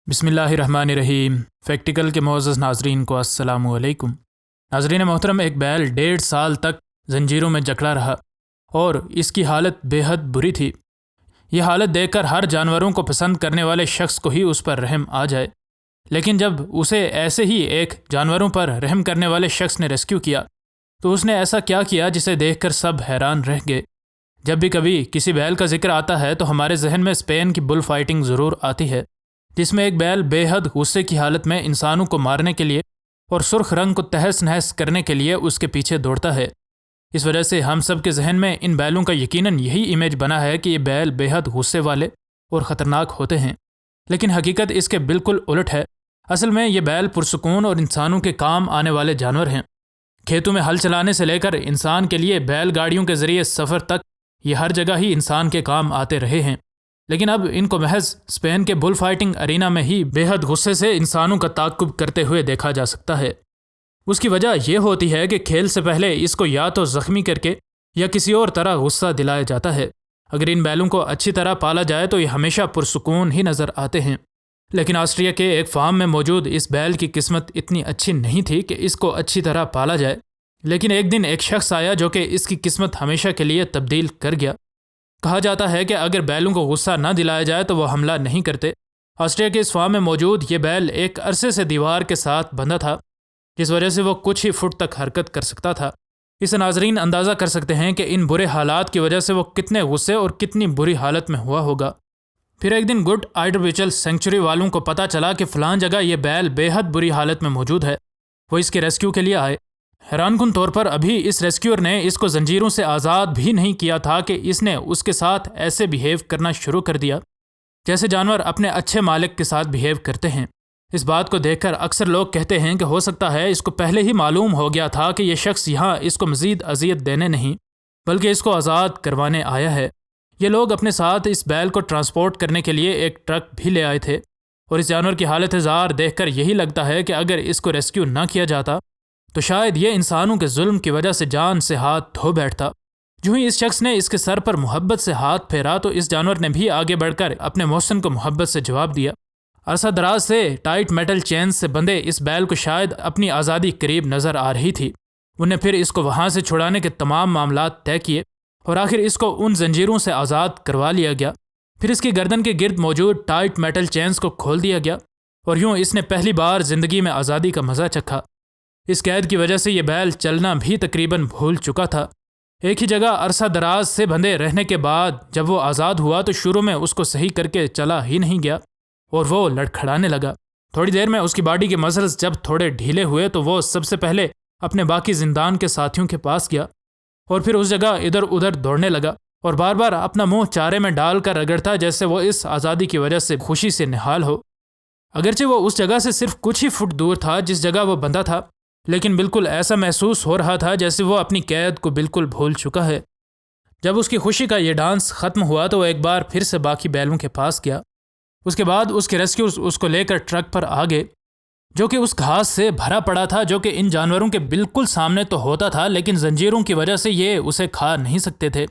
بسم اللہ الرحمن الرحیم۔ فیکٹیکل کے معزز ناظرین کو السلام علیکم۔ ناظرین محترم، ایک بیل 1.5 سال تک زنجیروں میں جکڑا رہا اور اس کی حالت بے حد بری تھی۔ یہ حالت دیکھ کر ہر جانوروں کو پسند کرنے والے شخص کو ہی اس پر رحم آ جائے، لیکن جب اسے ایسے ہی ایک جانوروں پر رحم کرنے والے شخص نے ریسکیو کیا تو اس نے ایسا کیا کیا جسے دیکھ کر سب حیران رہ گئے۔ جب بھی کبھی کسی بیل کا ذکر آتا ہے تو ہمارے ذہن میں اسپین کی بل فائٹنگ ضرور آتی ہے، جس میں ایک بیل بے حد غصے کی حالت میں انسانوں کو مارنے کے لیے اور سرخ رنگ کو تہس نہس کرنے کے لیے اس کے پیچھے دوڑتا ہے۔ اس وجہ سے ہم سب کے ذہن میں ان بیلوں کا یقیناً یہی امیج بنا ہے کہ یہ بیل بے حد غصے والے اور خطرناک ہوتے ہیں، لیکن حقیقت اس کے بالکل الٹ ہے۔ اصل میں یہ بیل پرسکون اور انسانوں کے کام آنے والے جانور ہیں۔ کھیتوں میں ہل چلانے سے لے کر انسان کے لیے بیل گاڑیوں کے ذریعے سفر تک یہ ہر جگہ ہی انسان کے کام آتے رہے ہیں، لیکن اب ان کو محض اسپین کے بل فائٹنگ ارینا میں ہی بے حد غصے سے انسانوں کا تعاقب کرتے ہوئے دیکھا جا سکتا ہے۔ اس کی وجہ یہ ہوتی ہے کہ کھیل سے پہلے اس کو یا تو زخمی کر کے یا کسی اور طرح غصہ دلایا جاتا ہے۔ اگر ان بیلوں کو اچھی طرح پالا جائے تو یہ ہمیشہ پرسکون ہی نظر آتے ہیں، لیکن آسٹریا کے ایک فارم میں موجود اس بیل کی قسمت اتنی اچھی نہیں تھی کہ اس کو اچھی طرح پالا جائے۔ لیکن ایک دن ایک شخص آیا جو کہ اس کی قسمت ہمیشہ کے لیے تبدیل کر گیا۔ کہا جاتا ہے کہ اگر بیلوں کو غصہ نہ دلایا جائے تو وہ حملہ نہیں کرتے۔ آسٹریا کے اس فارم میں موجود یہ بیل ایک عرصے سے دیوار کے ساتھ بندھا تھا، جس وجہ سے وہ کچھ ہی فٹ تک حرکت کر سکتا تھا۔ اس سے ناظرین اندازہ کر سکتے ہیں کہ ان برے حالات کی وجہ سے وہ کتنے غصے اور کتنی بری حالت میں ہوا ہوگا۔ پھر ایک دن گڈ آئیڈربیچل سینکچوری والوں کو پتہ چلا کہ فلاں جگہ یہ بیل بے حد بری حالت میں موجود ہے۔ وہ اس کے ریسکیو کے لیے آئے۔ حیران کن طور پر ابھی اس ریسکیور نے اس کو زنجیروں سے آزاد بھی نہیں کیا تھا کہ اس نے اس کے ساتھ ایسے بیہیو کرنا شروع کر دیا جیسے جانور اپنے اچھے مالک کے ساتھ بیہیو کرتے ہیں۔ اس بات کو دیکھ کر اکثر لوگ کہتے ہیں کہ ہو سکتا ہے اس کو پہلے ہی معلوم ہو گیا تھا کہ یہ شخص یہاں اس کو مزید اذیت دینے نہیں بلکہ اس کو آزاد کروانے آیا ہے۔ یہ لوگ اپنے ساتھ اس بیل کو ٹرانسپورٹ کرنے کے لیے ایک ٹرک بھی لے آئے تھے، اور اس جانور کی حالت زار دیکھ کر یہی لگتا ہے کہ اگر اس کو ریسکیو نہ کیا جاتا تو شاید یہ انسانوں کے ظلم کی وجہ سے جان سے ہاتھ دھو بیٹھتا۔ جو ہی اس شخص نے اس کے سر پر محبت سے ہاتھ پھیرا تو اس جانور نے بھی آگے بڑھ کر اپنے محسن کو محبت سے جواب دیا۔ عرصہ دراز سے ٹائٹ میٹل چین سے بندھے اس بیل کو شاید اپنی آزادی قریب نظر آ رہی تھی۔ انہوں نے پھر اس کو وہاں سے چھڑانے کے تمام معاملات طے کیے اور آخر اس کو ان زنجیروں سے آزاد کروا لیا گیا۔ پھر اس کی گردن کے گرد موجود ٹائٹ میٹل چینز کو کھول دیا گیا اور یوں اس نے پہلی بار زندگی میں آزادی کا مزہ چکھا۔ اس قید کی وجہ سے یہ بیل چلنا بھی تقریباً بھول چکا تھا۔ ایک ہی جگہ عرصہ دراز سے بندھے رہنے کے بعد جب وہ آزاد ہوا تو شروع میں اس کو صحیح کر کے چلا ہی نہیں گیا اور وہ لڑکھڑانے لگا۔ تھوڑی دیر میں اس کی باڈی کے مسلز جب تھوڑے ڈھیلے ہوئے تو وہ سب سے پہلے اپنے باقی زندان کے ساتھیوں کے پاس گیا اور پھر اس جگہ ادھر ادھر دوڑنے لگا اور بار بار اپنا منہ چارے میں ڈال کر رگڑتا جیسے وہ اس آزادی کی وجہ سے خوشی سے نہال ہو۔ اگرچہ وہ اس جگہ سے صرف کچھ ہی فٹ دور تھا جس جگہ وہ بندھا تھا، لیکن بالکل ایسا محسوس ہو رہا تھا جیسے وہ اپنی قید کو بالکل بھول چکا ہے۔ جب اس کی خوشی کا یہ ڈانس ختم ہوا تو وہ ایک بار پھر سے باقی بیلوں کے پاس گیا۔ اس کے بعد اس کے ریسکیورز اس کو لے کر ٹرک پر آ گئے جو کہ اس گھاس سے بھرا پڑا تھا جو کہ ان جانوروں کے بالکل سامنے تو ہوتا تھا، لیکن زنجیروں کی وجہ سے یہ اسے کھا نہیں سکتے تھے۔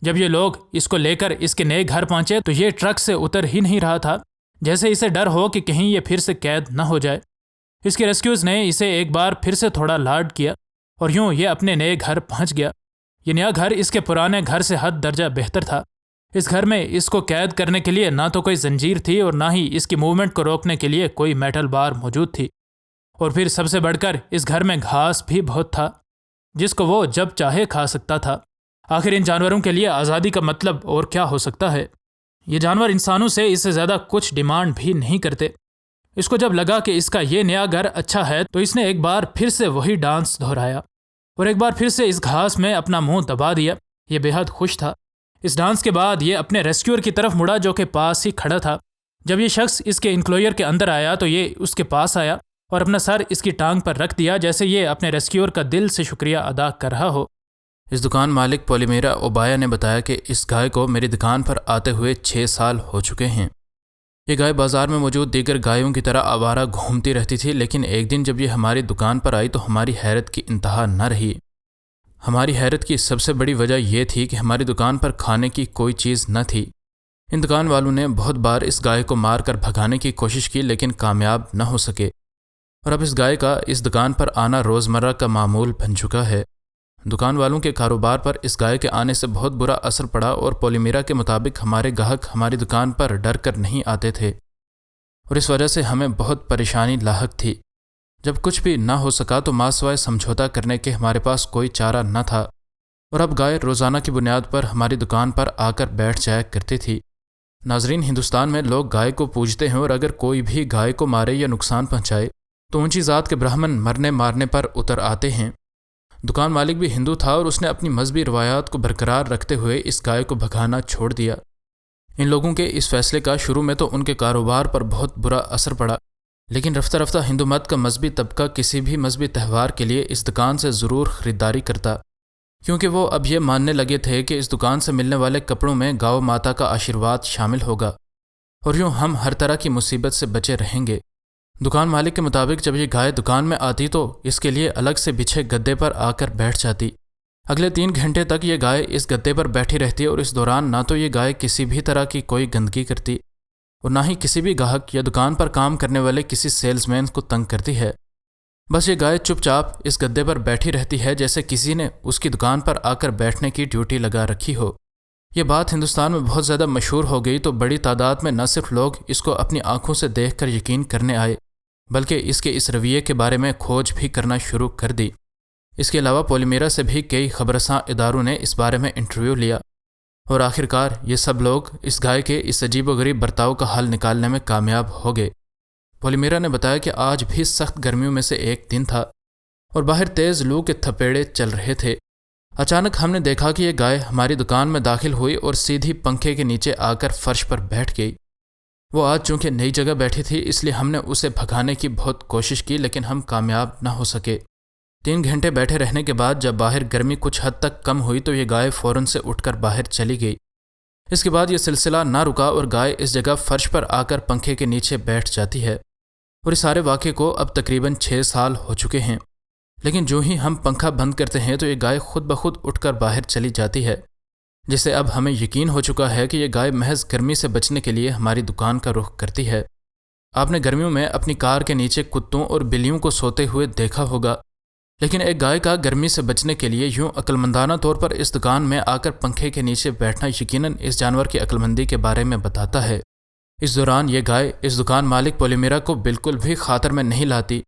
جب یہ لوگ اس کو لے کر اس کے نئے گھر پہنچے تو یہ ٹرک سے اتر ہی نہیں رہا تھا، جیسے اسے ڈر ہو کہ کہیں یہ پھر سے قید نہ ہو جائے۔ اس کے ریسکیوز نے اسے ایک بار پھر سے تھوڑا لاڈ کیا اور یوں یہ اپنے نئے گھر پہنچ گیا۔ یہ نیا گھر اس کے پرانے گھر سے حد درجہ بہتر تھا۔ اس گھر میں اس کو قید کرنے کے لیے نہ تو کوئی زنجیر تھی اور نہ ہی اس کی موومنٹ کو روکنے کے لیے کوئی میٹل بار موجود تھی، اور پھر سب سے بڑھ کر اس گھر میں گھاس بھی بہت تھا جس کو وہ جب چاہے کھا سکتا تھا۔ آخر ان جانوروں کے لیے آزادی کا مطلب اور کیا ہو سکتا ہے؟ یہ جانور انسانوں سے اس سے زیادہ کچھ ڈیمانڈ بھی نہیں کرتے۔ اس کو جب لگا کہ اس کا یہ نیا گھر اچھا ہے تو اس نے ایک بار پھر سے وہی ڈانس دہرایا اور ایک بار پھر سے اس گھاس میں اپنا منہ دبا دیا۔ یہ بے حد خوش تھا۔ اس ڈانس کے بعد یہ اپنے ریسکیور کی طرف مڑا جو کہ پاس ہی کھڑا تھا۔ جب یہ شخص اس کے انکلوئر کے اندر آیا تو یہ اس کے پاس آیا اور اپنا سر اس کی ٹانگ پر رکھ دیا جیسے یہ اپنے ریسکیور کا دل سے شکریہ ادا کر رہا ہو۔ اس دکان مالک پولیمیرا اوبایا نے بتایا کہ اس گائے کو میری دکان پر آتے ہوئے 6 سال ہو چکے ہیں۔ یہ گائے بازار میں موجود دیگر گایوں کی طرح آوارہ گھومتی رہتی تھی، لیکن ایک دن جب یہ ہماری دکان پر آئی تو ہماری حیرت کی انتہا نہ رہی۔ ہماری حیرت کی سب سے بڑی وجہ یہ تھی کہ ہماری دکان پر کھانے کی کوئی چیز نہ تھی۔ ان دکان والوں نے بہت بار اس گائے کو مار کر بھگانے کی کوشش کی لیکن کامیاب نہ ہو سکے، اور اب اس گائے کا اس دکان پر آنا روزمرہ کا معمول بن چکا ہے۔ دکان والوں کے کاروبار پر اس گائے کے آنے سے بہت برا اثر پڑا، اور پولیمیرا کے مطابق ہمارے گاہک ہماری دکان پر ڈر کر نہیں آتے تھے، اور اس وجہ سے ہمیں بہت پریشانی لاحق تھی۔ جب کچھ بھی نہ ہو سکا تو ماں سوائے سمجھوتا کرنے کے ہمارے پاس کوئی چارہ نہ تھا، اور اب گائے روزانہ کی بنیاد پر ہماری دکان پر آ کر بیٹھ جایا کرتی تھی۔ ناظرین، ہندوستان میں لوگ گائے کو پوجتے ہیں، اور اگر کوئی بھی گائے کو مارے یا نقصان پہنچائے تو اونچی ذات کے برہمن مرنے مارنے پر اتر آتے ہیں۔ دکان مالک بھی ہندو تھا، اور اس نے اپنی مذہبی روایات کو برقرار رکھتے ہوئے اس گائے کو بھگانا چھوڑ دیا۔ ان لوگوں کے اس فیصلے کا شروع میں تو ان کے کاروبار پر بہت برا اثر پڑا، لیکن رفتہ رفتہ ہندو مت کا مذہبی طبقہ کسی بھی مذہبی تہوار کے لیے اس دکان سے ضرور خریداری کرتا، کیونکہ وہ اب یہ ماننے لگے تھے کہ اس دکان سے ملنے والے کپڑوں میں گاؤ ماتا کا آشیرواد شامل ہوگا، اور یوں ہم ہر طرح کی مصیبت سے بچے رہیں گے۔ دکان مالک کے مطابق جب یہ گائے دکان میں آتی تو اس کے لیے الگ سے بچھے گدے پر آ کر بیٹھ جاتی۔ اگلے 3 گھنٹے تک یہ گائے اس گدے پر بیٹھی رہتی، اور اس دوران نہ تو یہ گائے کسی بھی طرح کی کوئی گندگی کرتی، اور نہ ہی کسی بھی گاہک یا دکان پر کام کرنے والے کسی سیلز مین کو تنگ کرتی ہے۔ بس یہ گائے چپ چاپ اس گدے پر بیٹھی رہتی ہے جیسے کسی نے اس کی دکان پر آ کر بیٹھنے کی ڈیوٹی لگا رکھی ہو۔ یہ بات ہندوستان میں بہت زیادہ مشہور ہو گئی تو بڑی تعداد میں نہ صرف لوگ اس کو اپنی آنکھوں سے دیکھ کر یقین کرنے آئے، بلکہ اس کے اس رویے کے بارے میں کھوج بھی کرنا شروع کر دی۔ اس کے علاوہ پولیمیرا سے بھی کئی خبررساں اداروں نے اس بارے میں انٹرویو لیا، اور آخرکار یہ سب لوگ اس گائے کے اس عجیب و غریب برتاؤ کا حل نکالنے میں کامیاب ہو گئے۔ پولیمیرا نے بتایا کہ آج بھی سخت گرمیوں میں سے ایک دن تھا، اور باہر تیز لو کے تھپیڑے چل رہے تھے۔ اچانک ہم نے دیکھا کہ یہ گائے ہماری دکان میں داخل ہوئی اور سیدھی پنکھے کے نیچے آ کر فرش پر بیٹھ گئی۔ وہ آج چونکہ نئی جگہ بیٹھی تھی اس لیے ہم نے اسے بھگانے کی بہت کوشش کی، لیکن ہم کامیاب نہ ہو سکے۔ 3 گھنٹے بیٹھے رہنے کے بعد جب باہر گرمی کچھ حد تک کم ہوئی تو یہ گائے فوراً سے اٹھ کر باہر چلی گئی۔ اس کے بعد یہ سلسلہ نہ رکا اور گائے اس جگہ فرش پر آ کر پنکھے کے نیچے بیٹھ جاتی ہے، اور اس سارے واقعے کو اب تقریباً 6 سال ہو چکے ہیں۔ لیکن جو ہی ہم پنکھا بند کرتے ہیں تو یہ گائے خود بخود اٹھ کر باہر چلی جاتی ہے، جس سے اب ہمیں یقین ہو چکا ہے کہ یہ گائے محض گرمی سے بچنے کے لیے ہماری دکان کا رخ کرتی ہے۔ آپ نے گرمیوں میں اپنی کار کے نیچے کتوں اور بلیوں کو سوتے ہوئے دیکھا ہوگا، لیکن ایک گائے کا گرمی سے بچنے کے لیے یوں عقلمندانہ طور پر اس دکان میں آ کر پنکھے کے نیچے بیٹھنا یقیناً اس جانور کی عقلمندی کے بارے میں بتاتا ہے۔ اس دوران یہ گائے اس دکان مالک پولیمیرا کو بالکل بھی خاطر میں نہیں لاتی،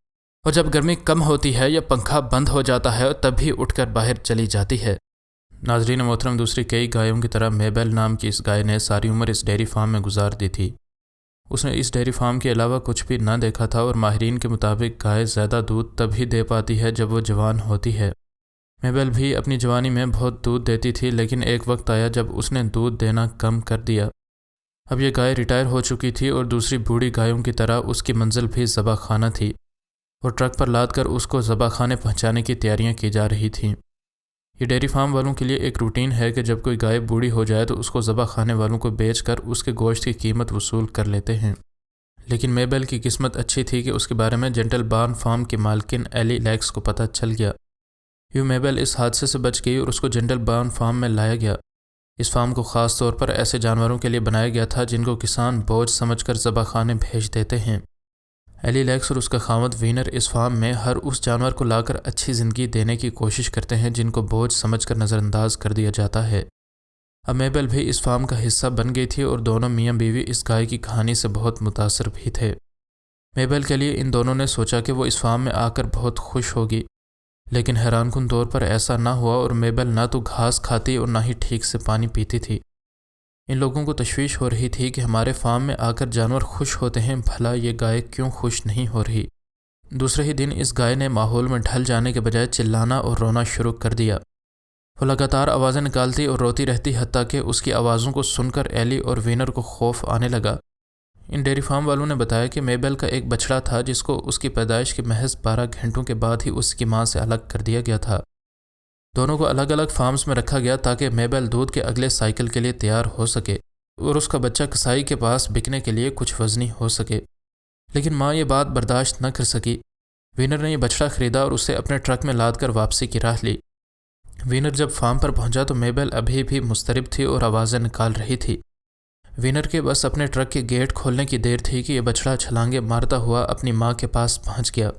اور جب گرمی کم ہوتی ہے یا پنکھا بند ہو جاتا ہے تب بھی اٹھ کر باہر چلی جاتی ہے۔ ناظرین محترم، دوسری کئی گایوں کی طرح میبل نام کی اس گائے نے ساری عمر اس ڈیری فارم میں گزار دی تھی۔ اس نے اس ڈیری فارم کے علاوہ کچھ بھی نہ دیکھا تھا، اور ماہرین کے مطابق گائے زیادہ دودھ تب ہی دے پاتی ہے جب وہ جوان ہوتی ہے۔ میبل بھی اپنی جوانی میں بہت دودھ دیتی تھی، لیکن ایک وقت آیا جب اس نے دودھ دینا کم کر دیا۔ اب یہ گائے ریٹائر ہو چکی تھی، اور دوسری بوڑھی گایوں کی طرح اس کی منزل بھی ذبح خانہ تھی، اور ٹرک پر لاد کر اس کو ذبح خانے پہنچانے کی تیاریاں کی جا رہی تھیں۔ یہ ڈیری فارم والوں کے لیے ایک روٹین ہے کہ جب کوئی گائے بوڑھی ہو جائے تو اس کو ذبح خانے والوں کو بیچ کر اس کے گوشت کی قیمت وصول کر لیتے ہیں۔ لیکن میبل کی قسمت اچھی تھی کہ اس کے بارے میں جنٹل بارن فارم کی مالکن ایلی لیکس کو پتہ چل گیا۔ یوں میبل اس حادثے سے بچ گئی اور اس کو جنٹل بارن فارم میں لایا گیا۔ اس فارم کو خاص طور پر ایسے جانوروں کے لیے بنایا گیا تھا جن کو کسان بوجھ سمجھ کر ذبح خانے بھیج دیتے ہیں۔ ایلی لیکس اور اس کا خاوند وینر اس فارم میں ہر اس جانور کو لا کر اچھی زندگی دینے کی کوشش کرتے ہیں جن کو بوجھ سمجھ کر نظر انداز کر دیا جاتا ہے۔ اب میبل بھی اس فارم کا حصہ بن گئی تھی اور دونوں میاں بیوی اس گائے کی کہانی سے بہت متاثر بھی تھے۔ میبل کے لیے ان دونوں نے سوچا کہ وہ اس فارم میں آ کر بہت خوش ہوگی، لیکن حیران کن طور پر ایسا نہ ہوا، اور میبل نہ تو گھاس کھاتی اور نہ ہی ٹھیک سے پانی پیتی تھی۔ ان لوگوں کو تشویش ہو رہی تھی کہ ہمارے فارم میں آ کر جانور خوش ہوتے ہیں، بھلا یہ گائے کیوں خوش نہیں ہو رہی۔ دوسرے ہی دن اس گائے نے ماحول میں ڈھل جانے کے بجائے چلانا اور رونا شروع کر دیا۔ وہ لگاتار آوازیں نکالتی اور روتی رہتی، حتیٰ کہ اس کی آوازوں کو سن کر ایلی اور وینر کو خوف آنے لگا۔ ان ڈیری فارم والوں نے بتایا کہ میبل کا ایک بچڑا تھا جس کو اس کی پیدائش کے محض 12 گھنٹوں کے بعد ہی اس کی ماں سے الگ کر دیا گیا تھا۔ دونوں کو الگ الگ فارمز میں رکھا گیا تاکہ میبل دودھ کے اگلے سائیکل کے لیے تیار ہو سکے اور اس کا بچہ کسائی کے پاس بکنے کے لیے کچھ وزنی ہو سکے۔ لیکن ماں یہ بات برداشت نہ کر سکی۔ وینر نے یہ بچڑا خریدا اور اسے اپنے ٹرک میں لاد کر واپسی کی راہ لی۔ وینر جب فارم پر پہنچا تو میبل ابھی بھی مضطرب تھی اور آوازیں نکال رہی تھی۔ وینر کے بس اپنے ٹرک کے گیٹ کھولنے کی دیر تھی کہ یہ بچڑا چھلانگے مارتا ہوا اپنی ماں کے پاس پہنچ گیا۔